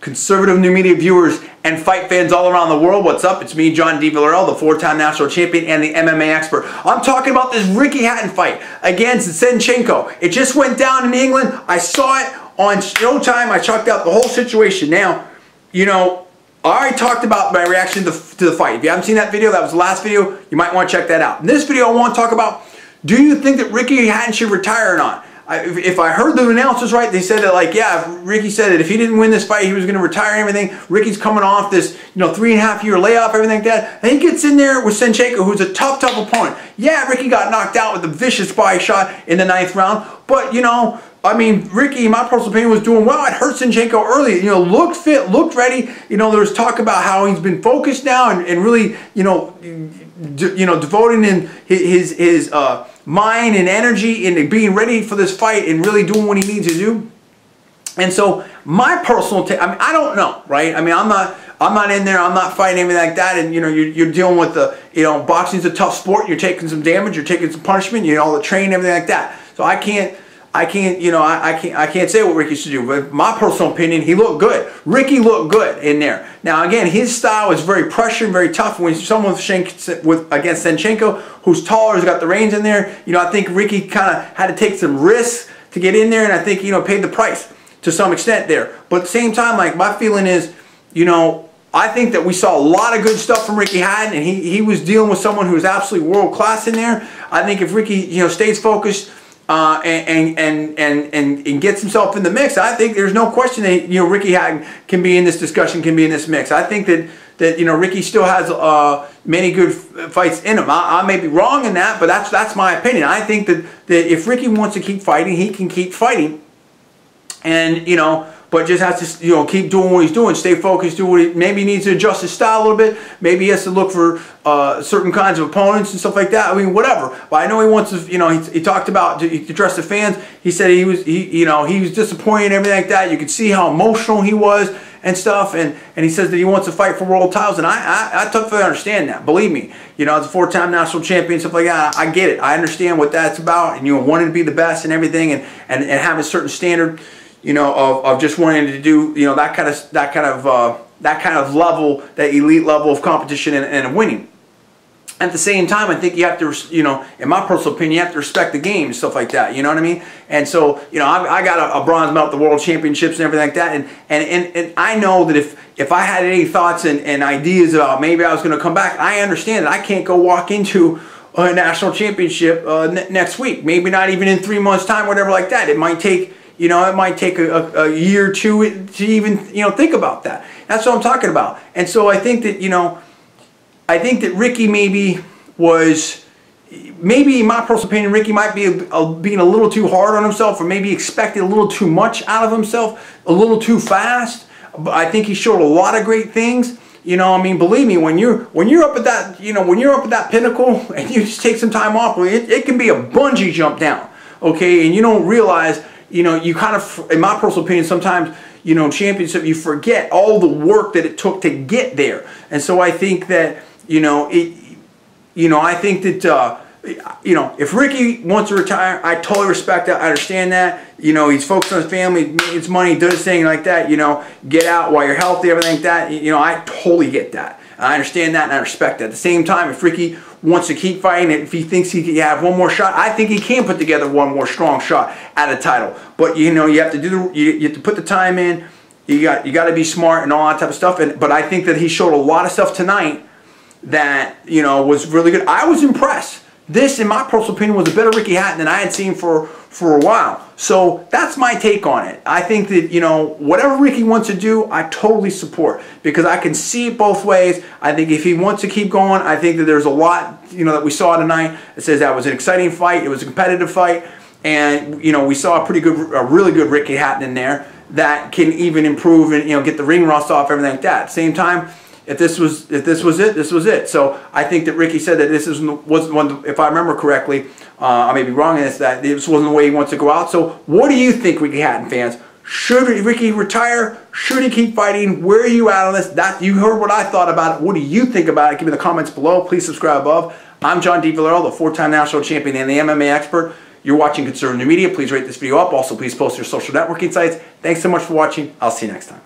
conservative new media viewers and fight fans all around the world. What's up? It's me, John Villarreal, the 4-time national champion and the MMA expert. I'm talking about this Ricky Hatton fight against Senchenko. It just went down in England. I saw it on Showtime. I chalked out the whole situation. Now, you know, I already talked about my reaction to the fight. If you haven't seen that video, that was the last video. You might want to check that out. In this video, I want to talk about, do you think that Ricky Hatton should retire or not? If I heard the announcers right, they said that, like, yeah, Ricky said that if he didn't win this fight, he was going to retire and everything. Ricky's coming off this, 3.5-year layoff, everything like that. And he gets in there with Senchenko, who's a tough opponent. Yeah, Ricky got knocked out with a vicious body shot in the 9th round. But, I mean, Ricky, in my personal opinion, was doing well. It hurt Senchenko early. Looked fit, looked ready. There was talk about how he's been focused now and really, devoting in his mind and energy into being ready for this fight and really doing what he needs to do. And so, my personal take, I mean, I don't know, right? I mean, I'm not in there. I'm not fighting anything like that. And you're dealing with the, boxing's a tough sport. You're taking some damage. You're taking some punishment. The training, everything like that. So I can't say what Ricky should do, but my personal opinion, he looked good. Ricky looked good in there. Now again, his style is very pressuring, very tough. When someone against Senchenko, who's taller, has got the range in there, I think Ricky kind of had to take some risks to get in there, and I think paid the price to some extent there. But at the same time, like, my feeling is, I think that we saw a lot of good stuff from Ricky Hatton, and he was dealing with someone who's absolutely world class in there. I think if Ricky stays focused and gets himself in the mix, I think there's no question that Ricky Hatton can be in this discussion, can be in this mix. I think that Ricky still has many good fights in him. I may be wrong in that, but that's my opinion. I think that if Ricky wants to keep fighting, he can keep fighting, and but just has to keep doing what he's doing, stay focused, do what maybe he needs to adjust his style a little bit. Maybe he has to look for certain kinds of opponents and stuff like that. I mean, whatever. But I know he wants to. He talked about to address the fans. He said he was disappointed and everything like that. You could see how emotional he was and stuff. And he says that he wants to fight for world titles. And I totally understand that. Believe me. As a 4-time national champion, stuff like that. I get it. I understand what that's about. And wanting to be the best and everything, and have a certain standard. Of just wanting to do, that kind of level, that elite level of competition and winning. At the same time, I think you have to, in my personal opinion, you have to respect the game and stuff like that. You know what I mean? And so, I got a bronze medal at the World Championships and everything like that. And I know that if I had any thoughts and ideas about maybe I was going to come back, I understand that I can't go walk into a national championship next week. Maybe not even in 3 months' time, whatever like that. It might take. It might take a year or two to even, think about that. That's what I'm talking about. And so I think that, Ricky maybe in my personal opinion, Ricky might be being a little too hard on himself, or maybe expecting a little too much out of himself, a little too fast. But I think he showed a lot of great things. I mean, believe me, when you're up at that, when you're up at that pinnacle and you just take some time off, it can be a bungee jump down, okay? And you don't realize. You kind of, in my personal opinion, sometimes, championship, you forget all the work that it took to get there. And so I think that, I think that, if Ricky wants to retire, I totally respect that. I understand that. He's focused on his family, his money, does his thing like that. Get out while you're healthy, everything like that. I totally get that. I understand that and I respect that. At the same time, if Ricky wants to keep fighting, if he thinks he can have one more shot, I think he can put together one more strong shot at a title. But you have to you have to put the time in. You got to be smart and all that type of stuff. But I think that he showed a lot of stuff tonight that was really good. I was impressed. This, in my personal opinion, was a better Ricky Hatton than I had seen for a while. So that's my take on it. I think that, whatever Ricky wants to do, I totally support, because I can see it both ways. I think if he wants to keep going, I think that there's a lot, that we saw tonight that says that was an exciting fight. It was a competitive fight. And, we saw a really good Ricky Hatton in there that can even improve and, get the ring rust off, everything like that. At the same time, if this was it, this was it. So I think that Ricky said that this wasn't one. If I remember correctly, I may be wrong in this. That this wasn't the way he wants to go out. So what do you think, Ricky Hatton fans? Should Ricky retire? Should he keep fighting? Where are you at on this? You heard what I thought about it. What do you think about it? Give me the comments below. Please subscribe above. I'm John Villarreal, the 4-time national champion and the MMA expert. You're watching Conservative Media. Please rate this video up. Also, please post your social networking sites. Thanks so much for watching. I'll see you next time.